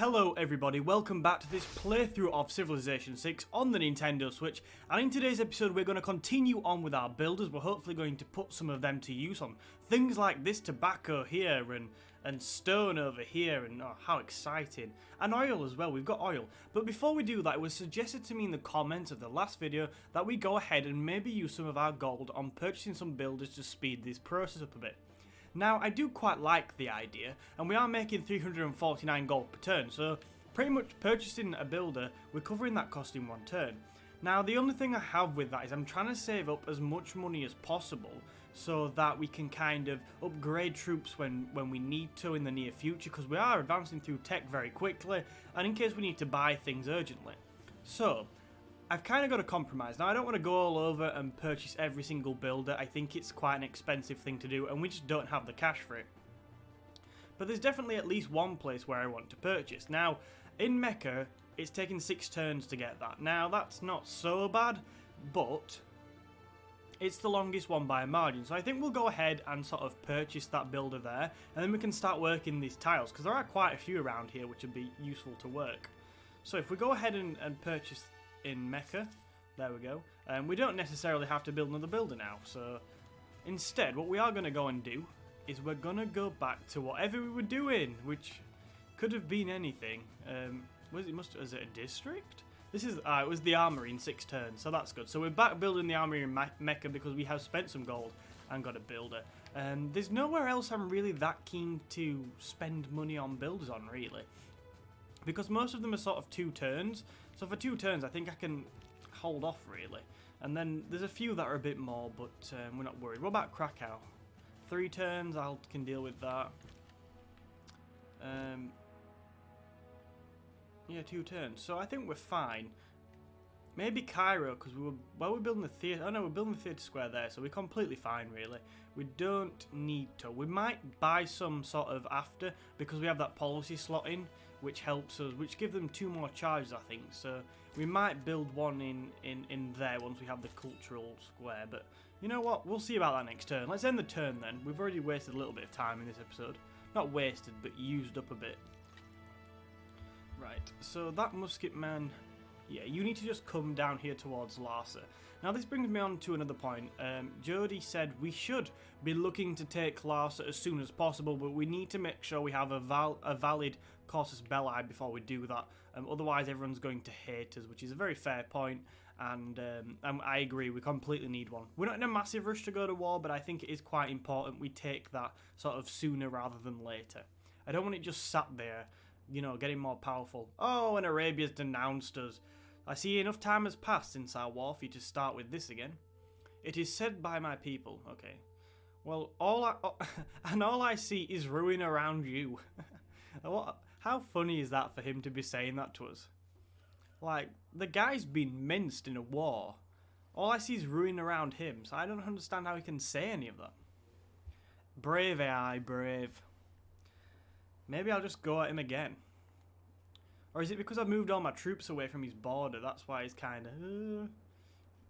Hello everybody, welcome back to this playthrough of Civilization 6 on the Nintendo Switch, and in today's episode we're going to continue on with our builders. We're hopefully going to put some of them to use on things like this tobacco here and stone over here, and oh, how exciting, and oil as well. We've got oil. But before we do that, it was suggested to me in the comments of the last video that we go ahead and maybe use some of our gold on purchasing some builders to speed this process up a bit. Now, I do quite like the idea, and we are making 349 gold per turn, so pretty much purchasing a builder, we're covering that cost in one turn. Now, the only thing I have with that is I'm trying to save up as much money as possible so that we can kind of upgrade troops when we need to in the near future, because we are advancing through tech very quickly, and in case we need to buy things urgently. So, I've kind of got a compromise. Now, I don't want to go all over and purchase every single builder. I think it's quite an expensive thing to do, and we just don't have the cash for it. But there's definitely at least one place where I want to purchase. Now, in Mecca, it's taken 6 turns to get that. Now, that's not so bad, but it's the longest one by a margin. So I think we'll go ahead and sort of purchase that builder there, and then we can start working these tiles, because there are quite a few around here which would be useful to work. So if we go ahead and purchase in Mecca, there we go. We don't necessarily have to build another builder now, so instead what we are going to go and do is we're going to go back to whatever we were doing, which could have been anything. Was it a district? This is it was the armory in 6 turns, so that's good. So we're back building the armory in Mecca because we have spent some gold and got a builder. There's nowhere else I'm really that keen to spend money on builders on, really, because most of them are sort of 2 turns. So for 2 turns, I think I can hold off, really. And then there's a few that are a bit more, but we're not worried. What about Krakow? 3 turns, I can deal with that. Yeah, 2 turns. So I think we're fine. Maybe Cairo, because we're building the theatre. Oh no, we're building the theatre square there, so we're completely fine, really. We don't need to. We might buy some sort of after, because we have that policy slot in, which helps us, which give them 2 more charges, I think. So we might build one in there once we have the cultural square. But you know what? We'll see about that next turn. Let's end the turn then. We've already wasted a little bit of time in this episode. Not wasted, but used up a bit. Right, so that musket man, yeah, you need to just come down here towards Larsa. Now this brings me on to another point. Jody said we should be looking to take Larsa as soon as possible, but we need to make sure we have a valid Casus Belli before we do that. Otherwise everyone's going to hate us, which is a very fair point, and I agree, we completely need one. We're not in a massive rush to go to war, but I think it is quite important we take that sort of sooner rather than later. I don't want it just sat there, you know, getting more powerful. Oh, and Arabia's denounced us. I see enough time has passed since our war for you to start with this again. It is said by my people. Okay. Well, all I see is ruin around you. How funny is that for him to be saying that to us? Like, the guy's been minced in a war. All I see is ruin around him, so I don't understand how he can say any of that. Brave AI, brave. Maybe I'll just go at him again. Or is it because I've moved all my troops away from his border? That's why he's kind of,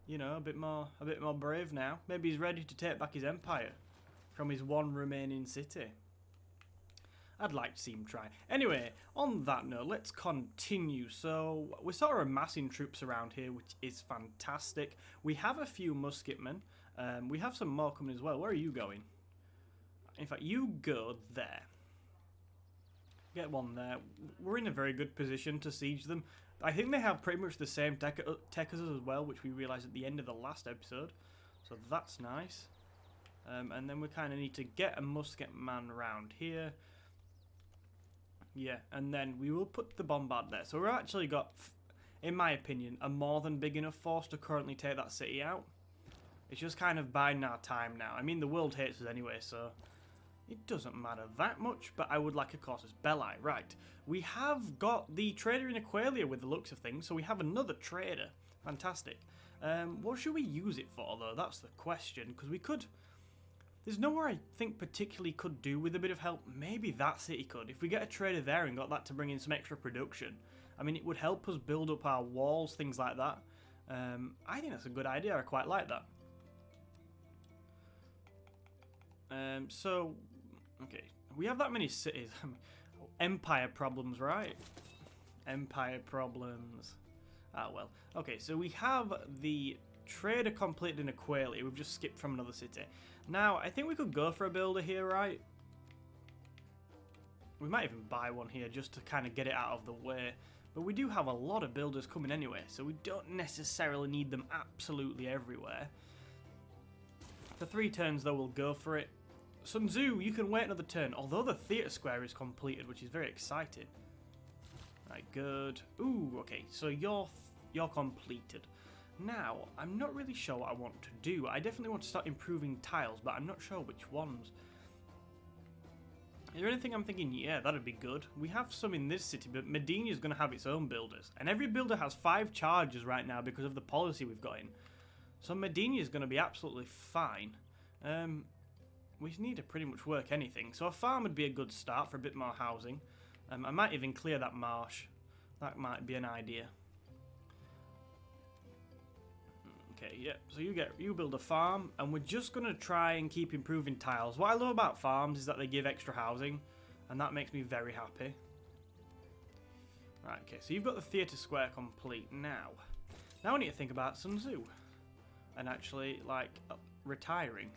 you know, a bit more brave now. Maybe he's ready to take back his empire from his one remaining city. I'd like to see him try. Anyway, on that note, let's continue. So we're sort of amassing troops around here, which is fantastic. We have a few musketmen. We have some more coming as well. Where are you going? In fact, you go there. Get one there. We're in a very good position to siege them. I think they have pretty much the same tech as us as well, which we realised at the end of the last episode. So that's nice. And then we kind of need to get a musket man around here. Yeah, and then we will put the bombard there. So we've actually got, in my opinion, a more than big enough force to currently take that city out. It's just kind of biding our time now. I mean, the world hates us anyway, so it doesn't matter that much, but I would like a Casus Belli. Right, we have got the trader in Aqualia with the looks of things, so we have another trader. Fantastic. What should we use it for, though? That's the question, because we could... There's nowhere I think particularly could do with a bit of help. Maybe that city could. If we get a trader there and got that to bring in some extra production, I mean, it would help us build up our walls, things like that. I think that's a good idea. I quite like that. So, okay, we have that many cities. Empire problems, right? Empire problems. Ah, well. Okay, so we have the trader completed in Aqualia. We've just skipped from another city. Now, I think we could go for a builder here, right? We might even buy one here just to kind of get it out of the way. But we do have a lot of builders coming anyway, so we don't necessarily need them absolutely everywhere. For 3 turns, though, we'll go for it. Sun Tzu, you can wait another turn, although the theatre square is completed, which is very exciting. Right, good. Ooh, okay, so you're completed. Now, I'm not really sure what I want to do. I definitely want to start improving tiles, but I'm not sure which ones. Is there anything I'm thinking, yeah, that'd be good? We have some in this city, but Medina's going to have its own builders. And every builder has 5 charges right now because of the policy we've got in. So Medina is going to be absolutely fine. We need to pretty much work anything. So a farm would be a good start for a bit more housing. I might even clear that marsh. That might be an idea. Okay, yeah, so you build a farm, and we're just going to try and keep improving tiles. What I love about farms is that they give extra housing, and that makes me very happy. Right, okay, so you've got the theatre square complete now. Now I need to think about Sun Tzu, and actually, like, retiring.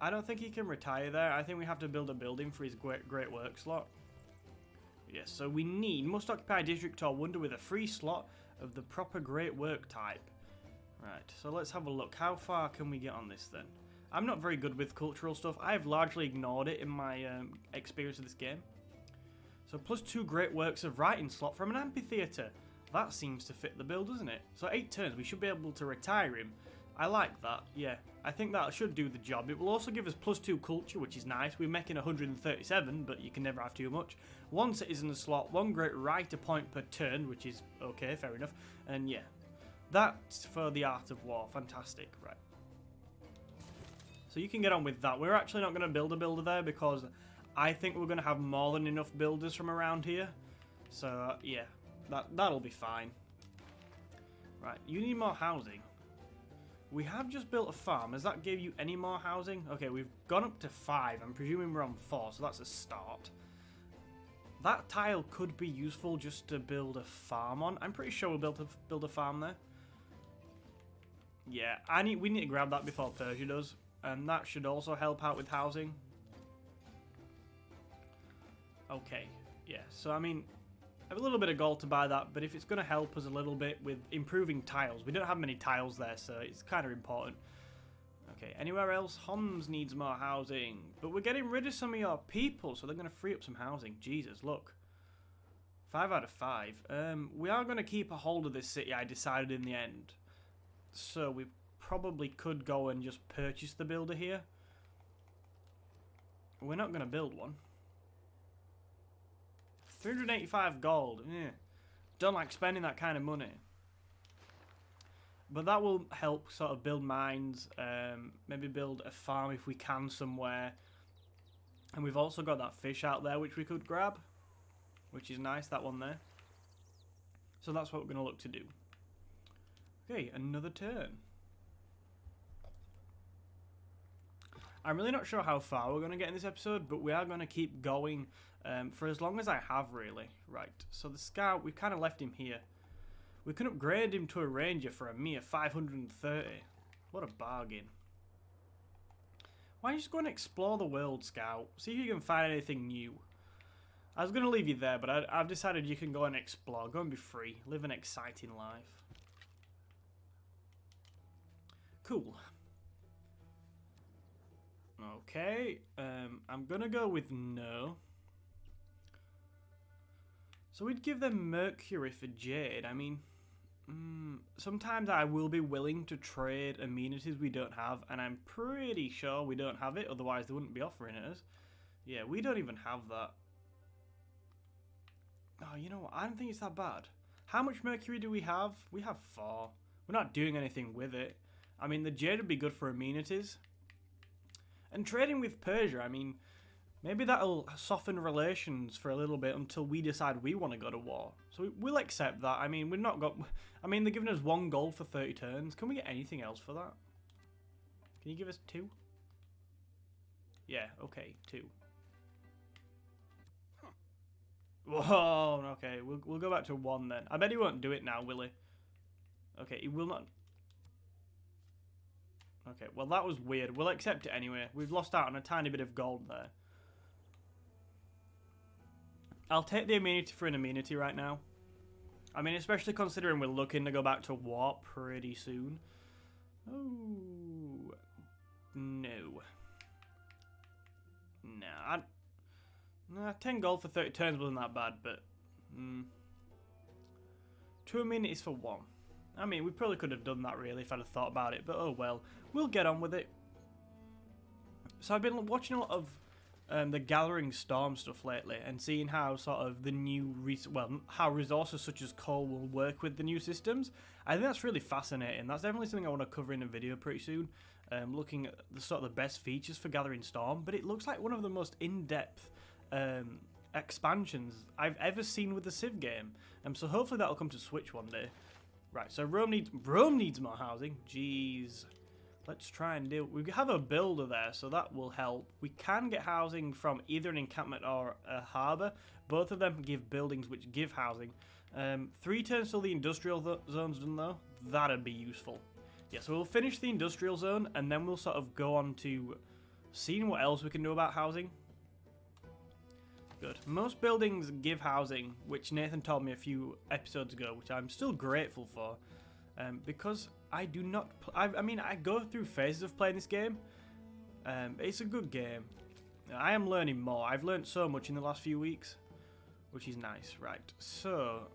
I don't think he can retire there. I think we have to build a building for his great work slot. Yes, so we need must occupy district or wonder with a free slot of the proper great work type. Right, so let's have a look. How far can we get on this then? I'm not very good with cultural stuff. I've largely ignored it in my experience of this game. So +2 great works of writing slot from an amphitheatre. That seems to fit the bill, doesn't it? So 8 turns, we should be able to retire him. I like that, yeah. I think that should do the job. It will also give us +2 culture, which is nice. We're making 137, but you can never have too much. 1 citizen slot, 1 great writer point per turn, which is okay, fair enough. And yeah, that's for the art of war. Fantastic, right. So you can get on with that. We're actually not going to build a builder there because I think we're going to have more than enough builders from around here. So yeah, that'll be fine. Right, you need more housing. We have just built a farm. Has that give you any more housing? Okay, we've gone up to 5. I'm presuming we're on 4, so that's a start. That tile could be useful just to build a farm on. I'm pretty sure we'll build a farm there. Yeah, we need to grab that before Persia does. And that should also help out with housing. Okay, yeah, so I mean, I have a little bit of gold to buy that, but if it's going to help us a little bit with improving tiles. We don't have many tiles there, so it's kind of important. Okay, anywhere else? Homs needs more housing. But we're getting rid of some of your people, so they're going to free up some housing. Jesus, look. 5 out of 5. We are going to keep a hold of this city, I decided in the end. So we probably could go and just purchase the builder here. We're not going to build one. 385 gold. Yeah. Don't like spending that kind of money. But that will help sort of build mines. Maybe build a farm if we can somewhere. And we've also got that fish out there which we could grab. Which is nice, that one there. So that's what we're going to look to do. Okay, another turn. I'm really not sure how far we're going to get in this episode, but we are going to keep going for as long as I have, really. Right, so the scout, we kind of left him here. We can upgrade him to a ranger for a mere 530. What a bargain. Why don't you just go and explore the world, Scout? See if you can find anything new. I was going to leave you there, but I've decided you can go and explore. Go and be free. Live an exciting life. Cool. Okay. I'm going to go with no. So we'd give them Mercury for Jade. I mean, sometimes I will be willing to trade amenities we don't have, and I'm pretty sure we don't have it, otherwise they wouldn't be offering it us. Yeah, we don't even have that. Oh, you know what? I don't think it's that bad. How much Mercury do we have? We have 4. We're not doing anything with it. I mean, the Jade would be good for amenities. And trading with Persia, I mean, maybe that'll soften relations for a little bit until we decide we want to go to war. So we'll accept that. I mean, we've not got... I mean, they're giving us 1 gold for 30 turns. Can we get anything else for that? Can you give us 2? Yeah, okay, 2. Whoa, okay, we'll go back to 1 then. I bet he won't do it now, will he? Okay, he will not. Okay, well that was weird. We'll accept it anyway. We've lost out on a tiny bit of gold there. I'll take the amenity for an amenity right now. I mean, especially considering we're looking to go back to warp pretty soon. Oh, no. Nah, 10 gold for 30 turns wasn't that bad, but 2 amenities for 1. I mean, we probably could have done that really if I'd have thought about it, but oh well. We'll get on with it. So I've been watching a lot of the Gathering Storm stuff lately and seeing how sort of the new, how resources such as coal will work with the new systems. I think that's really fascinating. That's definitely something I want to cover in a video pretty soon. Looking at the sort of the best features for Gathering Storm, but it looks like one of the most in-depth expansions I've ever seen with the Civ game. So hopefully that'll come to Switch one day. Right, so Rome needs more housing. Jeez. Let's try and deal. We have a builder there, so that will help. We can get housing from either an encampment or a harbour. Both of them give buildings which give housing. 3 turns till the industrial zone's done though. That'd be useful. Yeah, so we'll finish the industrial zone and then we'll sort of go on to seeing what else we can do about housing. Good. Most buildings give housing, which Nathan told me a few episodes ago, which I'm still grateful for. Because I do not... I mean, I go through phases of playing this game. It's a good game. I am learning more. I've learned so much in the last few weeks, which is nice. Right, so...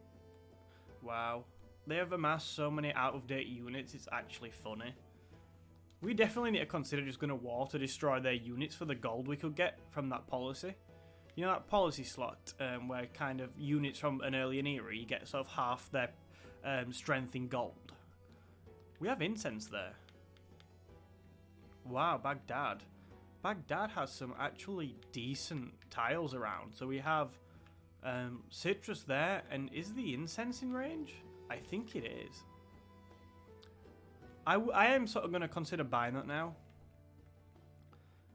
Wow. They have amassed so many out-of-date units, it's actually funny. We definitely need to consider just going to war to destroy their units for the gold we could get from that policy. You know that policy slot where kind of units from an earlier era, you get sort of half their strength in gold. We have incense there. Wow, Baghdad. Baghdad has some actually decent tiles around. So we have citrus there, and is the incense in range? I think it is. I am sort of going to consider buying that now.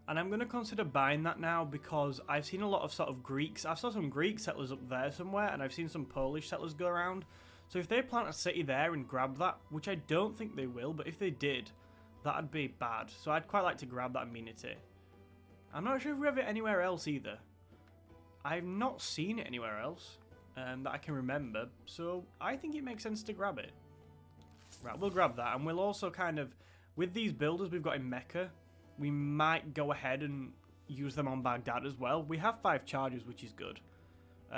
And I'm going to consider buying that now because I've seen a lot of sort of Greeks. I saw some Greek settlers up there somewhere, and I've seen some Polish settlers go around. So if they plant a city there and grab that, which I don't think they will, but if they did, that'd be bad. So I'd quite like to grab that amenity. I'm not sure if we have it anywhere else either. I've not seen it anywhere else that I can remember, so I think it makes sense to grab it. Right, we'll grab that, and we'll also kind of, with these builders we've got in Mecca, we might go ahead and use them on Baghdad as well. We have 5 chargers, which is good.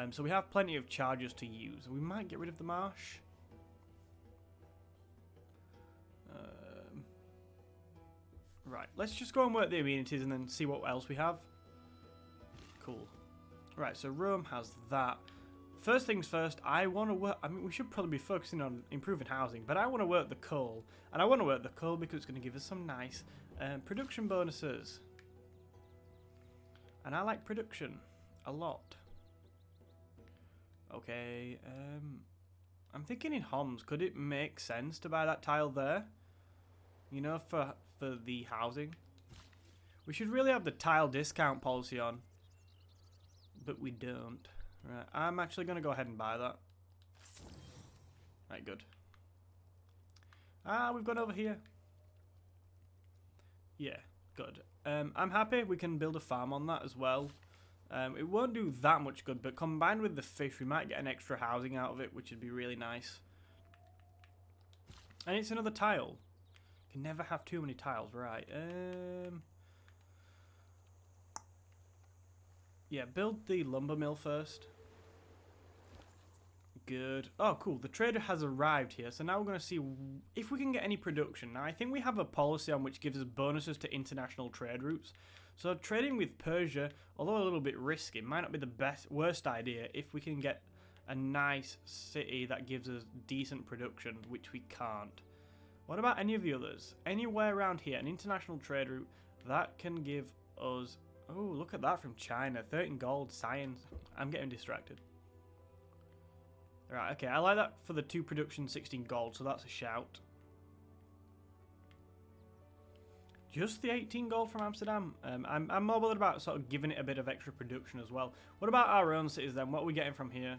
So we have plenty of chargers to use. We might get rid of the marsh. Right, let's just go and work the amenities and then see what else we have. Cool. Right, so Rome has that. First things first, I want to work... I mean, we should probably be focusing on improving housing, but I want to work the coal. And I want to work the coal because it's going to give us some nice production bonuses. And I like production a lot. Okay, I'm thinking in Homs, could it make sense to buy that tile there? You know, for the housing? We should really have the tile discount policy on. But we don't. Right, I'm actually going to go ahead and buy that. Right, good. Ah, we've gone over here. Yeah, good. I'm happy we can build a farm on that as well. It won't do that much good, but combined with the fish, we might get an extra housing out of it, which would be really nice. And it's another tile. Can never have too many tiles, right? Yeah, build the lumber mill first. Good. Oh, cool. The trader has arrived here, so now we're going to see if we can get any production. Now, I think we have a policy on which gives us bonuses to international trade routes. So trading with Persia, although a little bit risky, might not be the worst idea if we can get a nice city that gives us decent production, which we can't. What about any of the others? Anywhere around here, an international trade route that can give us... Oh, look at that from China. 13 gold, science. I'm getting distracted. Right, okay, I like that for the 2 production, 16 gold, so that's a shout. Just the 18 gold from Amsterdam. I'm more bothered about sort of giving it a bit of extra production as well. What about our own cities then? What are we getting from here?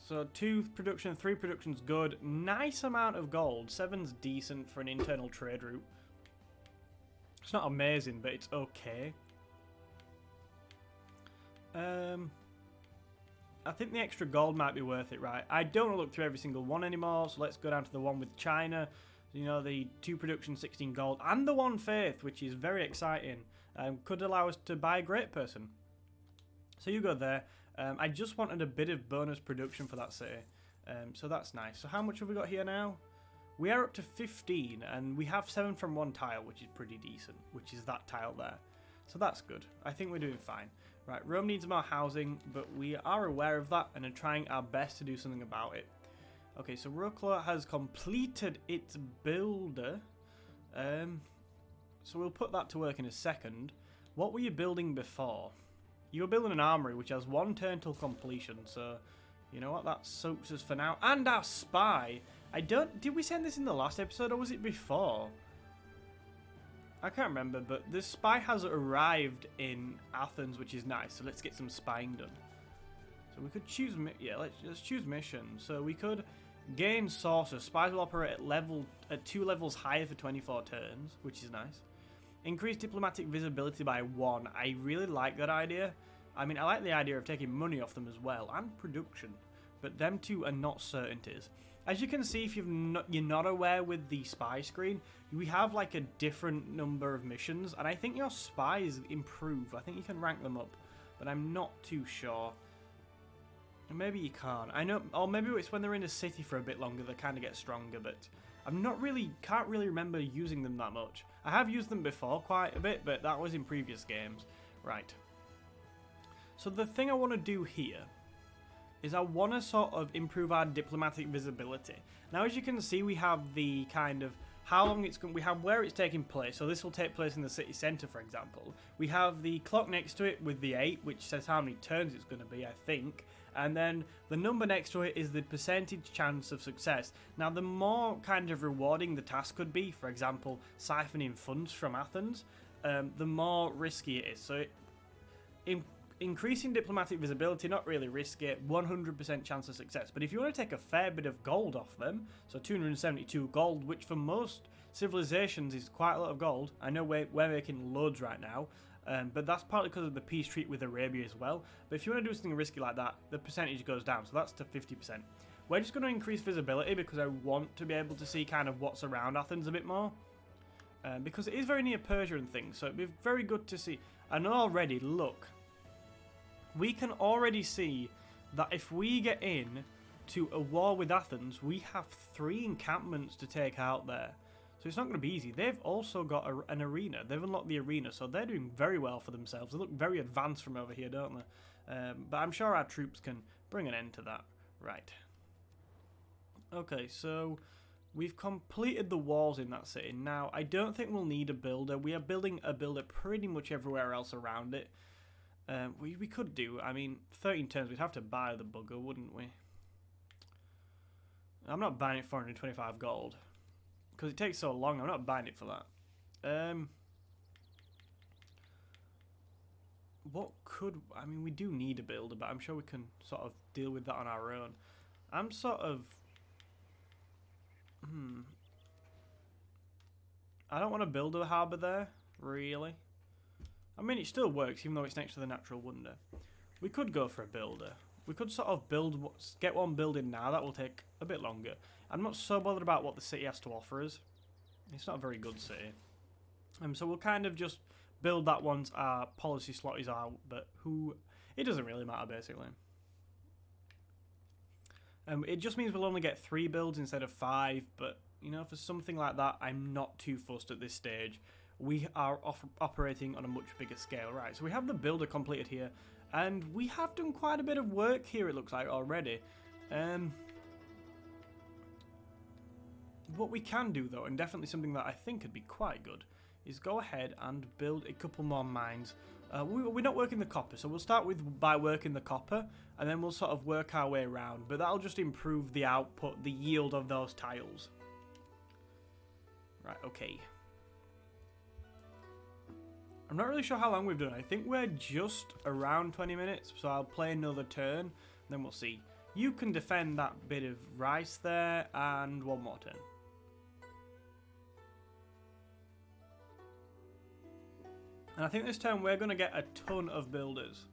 So 2 production, 3 production's good. Nice amount of gold. 7's decent for an internal trade route. It's not amazing, but it's okay. I think the extra gold might be worth it, right? I don't want to look through every single one anymore, so let's go down to the one with China. You know, the 2 production, 16 gold, and the 1 faith, which is very exciting. Could allow us to buy a great person. So you go there. I just wanted a bit of bonus production for that city. So that's nice. So how much have we got here now? We are up to 15, and we have 7 from 1 tile, which is pretty decent, which is that tile there. So that's good. I think we're doing fine. Right, Rome needs more housing, but we are aware of that and are trying our best to do something about it. Okay, so Roclo has completed its builder. So we'll put that to work in a second. What were you building before? You were building an armory, which has 1 turn till completion, so you know what, that suits us for now. And our spy. Did we send this in the last episode, or was it before? I can't remember, but the spy has arrived in Athens, which is nice, so let's get some spying done. So we could choose, yeah, let's choose mission. So we could gain sorcerer. Spies will operate at 2 levels higher for 24 turns, which is nice. Increase diplomatic visibility by 1. I really like that idea. I mean, I like the idea of taking money off them as well, and production. But them 2 are not certainties. As you can see, if you're not aware with the spy screen, we have like a different number of missions, and I think your spies improve. I think you can rank them up, but I'm not too sure. Maybe you can't. I know, or maybe it's when they're in a city for a bit longer they kind of get stronger, but can't really remember using them that much. I have used them before quite a bit, but that was in previous games. Right. So the thing I want to do here is I want to sort of improve our diplomatic visibility. Now, as you can see, we have the kind of how long it's going. We have where it's taking place. So this will take place in the city centre, for example. We have the clock next to it with the 8, which says how many turns it's going to be, I think. And then the number next to it is the percentage chance of success. Now, the more kind of rewarding the task could be, for example, siphoning funds from Athens, the more risky it is. So increasing diplomatic visibility, not really risky, 100% chance of success. But if you want to take a fair bit of gold off them, so 272 gold, which for most civilizations is quite a lot of gold. I know we're making loads right now, but that's partly because of the peace treaty with Arabia as well. But if you want to do something risky like that, the percentage goes down, so that's to 50%. We're just going to increase visibility because I want to be able to see kind of what's around Athens a bit more. Because it is very near Persia and things, so it'd be very good to see. And already, look, we can already see that if we get in to a war with Athens, we have 3 encampments to take out there. So it's not going to be easy. They've also got an arena. They've unlocked the arena, so they're doing very well for themselves. They look very advanced from over here, don't they? But I'm sure our troops can bring an end to that. Right. Okay, so we've completed the walls in that city. Now, I don't think we'll need a builder. We are building a builder pretty much everywhere else around it. We could do, I mean, 13 turns, we'd have to buy the bugger, wouldn't we? I'm not buying it for 425 gold. Because it takes so long, I'm not buying it for that. What could, I mean, we do need a builder, but I'm sure we can sort of deal with that on our own. I'm sort of, I don't want to build a harbour there, really. I mean, it still works, even though it's next to the natural wonder. We could go for a builder. We could sort of get one building now. That will take a bit longer. I'm not so bothered about what the city has to offer us. It's not a very good city. So we'll kind of just build that once our policy slot is out. But it doesn't really matter, basically. It just means we'll only get 3 builds instead of 5. But, you know, for something like that, I'm not too fussed at this stage. We are operating on a much bigger scale. Right, so we have the builder completed here, and we have done quite a bit of work here, it looks like, already. What we can do, though, and definitely something that I think could be quite good, is go ahead and build a couple more mines. We're not working the copper, so we'll start by working the copper, and then we'll sort of work our way around, but that'll just improve the output, the yield of those tiles. Right, okay. I'm not really sure how long we've done. I think we're just around 20 minutes, so I'll play another turn, then we'll see. You can defend that bit of rice there, and one more turn. And I think this turn we're going to get a ton of builders.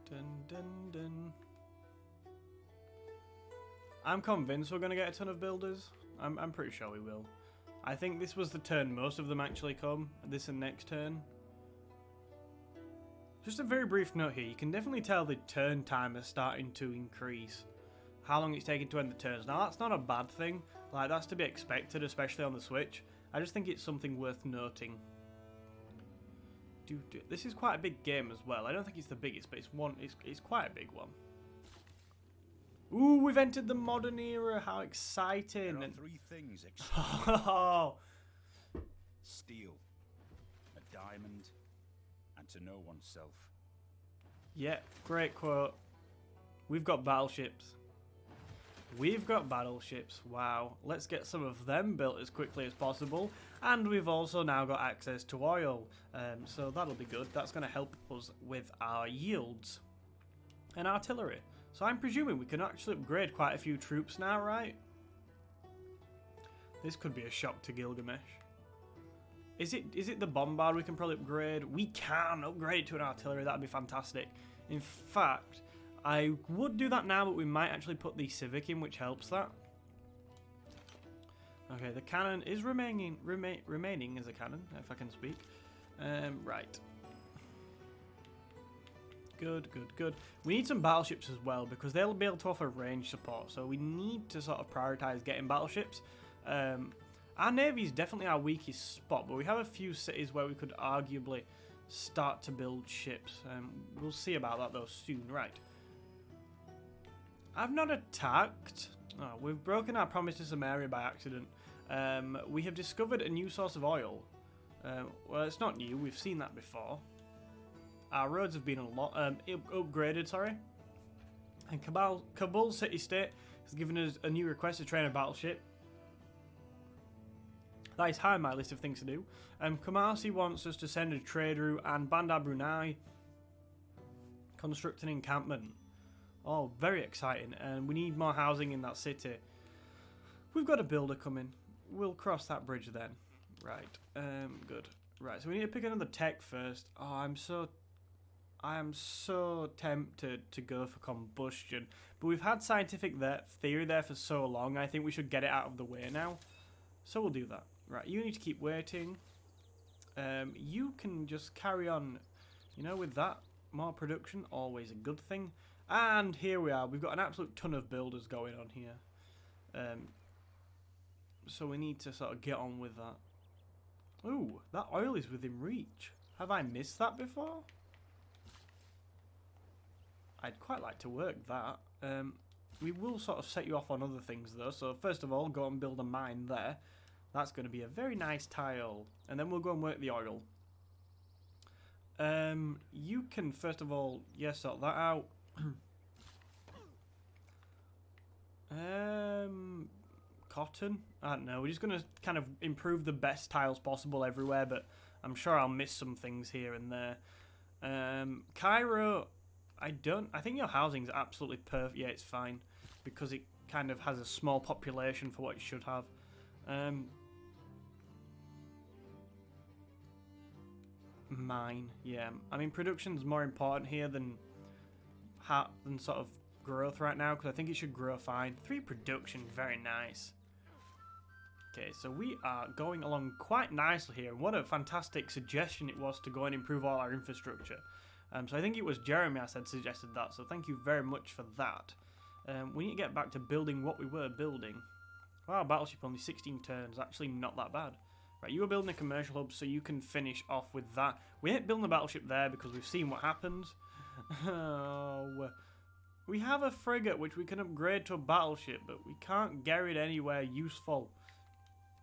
Dun, dun, dun. I'm convinced we're going to get a ton of builders. I'm pretty sure we will. I think this was the turn most of them actually come. This and next turn. Just a very brief note here. You can definitely tell the turn time is starting to increase. How long it's taking to end the turns. Now that's not a bad thing. Like, that's to be expected, especially on the Switch. I just think it's something worth noting. This is quite a big game as well. I don't think it's the biggest, but it's quite a big one. Ooh, we've entered the modern era. How exciting! There are three things extraordinary. Steel, a diamond, and to know oneself. Yeah, great quote. We've got battleships. We've got battleships. Wow. Let's get some of them built as quickly as possible. And we've also now got access to oil. So that'll be good. That's going to help us with our yields. And artillery. So I'm presuming we can actually upgrade quite a few troops now, right? This could be a shock to Gilgamesh. Is it the bombard we can probably upgrade? We can upgrade it to an artillery. That'd be fantastic. In fact, I would do that now, but we might actually put the civic in, which helps that. Okay, the cannon is remaining as a cannon, if I can speak. Right. Good, good, good. We need some battleships as well, because they'll be able to offer range support, so we need to sort of prioritise getting battleships. Our navy is definitely our weakest spot, but we have a few cities where we could arguably start to build ships. We'll see about that though soon. Right. I've not attacked. Oh, we've broken our promise to Samaria by accident. We have discovered a new source of oil. Well, it's not new. We've seen that before. Our roads have been upgraded, sorry. And Kabul city-state has given us a new request to train a battleship. That is high on my list of things to do. Kumasi wants us to send a trade route, and Bandar Brunei construct an encampment. Oh, very exciting. And we need more housing in that city. We've got a builder coming. We'll cross that bridge then. Right. Good. Right, so we need to pick another tech first. Oh, I am so tempted to go for combustion. But we've had scientific theory there for so long, I think we should get it out of the way now. So we'll do that. Right, you need to keep waiting. You can just carry on, you know, with that. More production, always a good thing. And here we are. We've got an absolute ton of builders going on here. So we need to sort of get on with that. Ooh, that oil is within reach. Have I missed that before? I'd quite like to work that. We will sort of set you off on other things though. So first of all, go and build a mine there. That's going to be a very nice tile. And then we'll go and work the oil. You can first of all, sort that out. Cotton? I don't know. We're just going to kind of improve the best tiles possible everywhere, but I'm sure I'll miss some things here and there. Cairo, I think your housing's absolutely perfect. Yeah, it's fine, because it kind of has a small population for what it should have. Mine, yeah. I mean, production's more important here than sort of growth right now, because I think it should grow fine. 3 production, very nice. Okay, so we are going along quite nicely here. What a fantastic suggestion it was to go and improve all our infrastructure. So I think it was Jeremy I said suggested that, so thank you very much for that. We need to get back to building what we were building. Wow, battleship only 16 turns, actually not that bad. Right, you were building a commercial hub, so you can finish off with that. We ain't building a battleship there because we've seen what happens. Oh, we have a frigate which we can upgrade to a battleship, but we can't get it anywhere useful.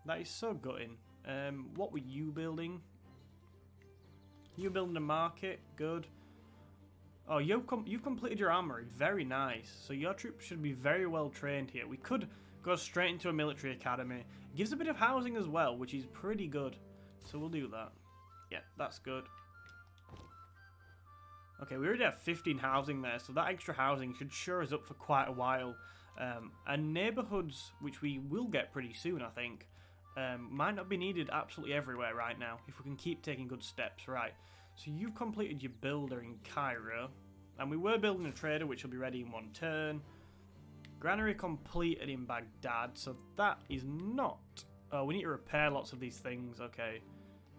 That is so gutting. What were you building? You were building a market, good. Oh, you've completed your armory, very nice. So your troops should be very well trained here. We could Goes straight into a military academy. Gives a bit of housing as well, which is pretty good. So we'll do that. Yeah, that's good. Okay, we already have 15 housing there, so that extra housing should shore us up for quite a while. And neighbourhoods, which we will get pretty soon, I think, might not be needed absolutely everywhere right now, if we can keep taking good steps. Right, so you've completed your builder in Cairo, and we were building a trader, which will be ready in 1 turn. Granary completed in Baghdad, so that is not... Oh, we need to repair lots of these things, okay.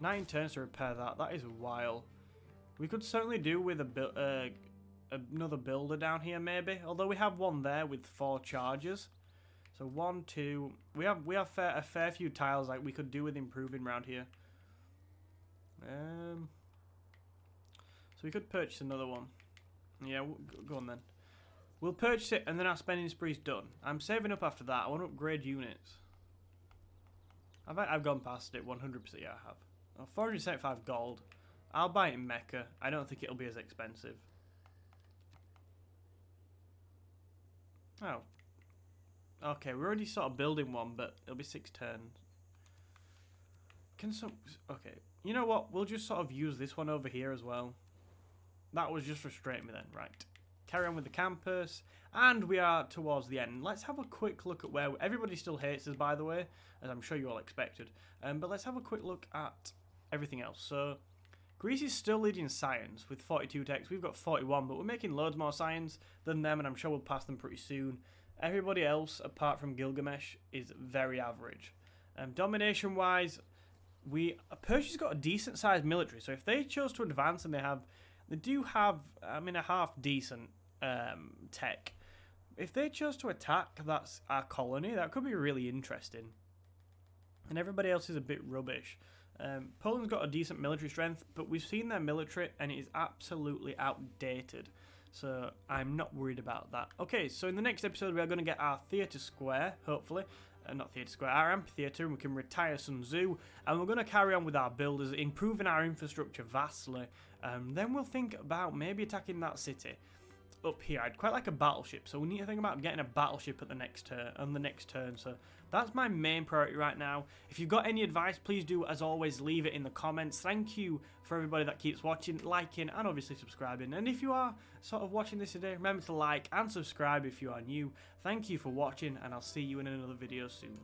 9 turns to repair that, that is a while. We could certainly do with another builder down here, maybe. Although we have one there with 4 charges. So 1, 2... We have a fair few tiles like we could do with improving around here. So we could purchase another one. Yeah, go on then. We'll purchase it and then our spending spree's done. I'm saving up after that. I want to upgrade units. I've gone past it 100%. Yeah, I have. Oh, 475 gold. I'll buy it in Mecca. I don't think it'll be as expensive. Oh. Okay, we're already sort of building one, but it'll be 6 turns. Okay. You know what? We'll just sort of use this one over here as well. That was just frustrating me then. Right. Carry on with the campus. And we are towards the end. Let's have a quick look at where... Everybody still hates us, by the way, as I'm sure you all expected. But let's have a quick look at everything else. So... Greece is still leading science with 42 techs. We've got 41, but we're making loads more science than them, and I'm sure we'll pass them pretty soon. Everybody else, apart from Gilgamesh, is very average. Domination-wise, Persia's got a decent-sized military, so if they chose to advance and they do have, I mean, a half-decent tech. If they chose to attack, that's our colony. That could be really interesting. And everybody else is a bit rubbish. Poland's got a decent military strength, but we've seen their military and it is absolutely outdated. So I'm not worried about that. Okay, so in the next episode we are going to get our theatre square, hopefully. Not theatre square, our amphitheatre, and we can retire Sun Tzu. And we're going to carry on with our builders, improving our infrastructure vastly. Then we'll think about maybe attacking that city up here. I'd quite like a battleship, so we need to think about getting a battleship at the next turn. So that's my main priority right now. If you've got any advice, please do, as always, leave it in the comments. Thank you for everybody that keeps watching, liking, and obviously subscribing. And if you are sort of watching this today, remember to like and subscribe if you are new. Thank you for watching, and I'll see you in another video soon.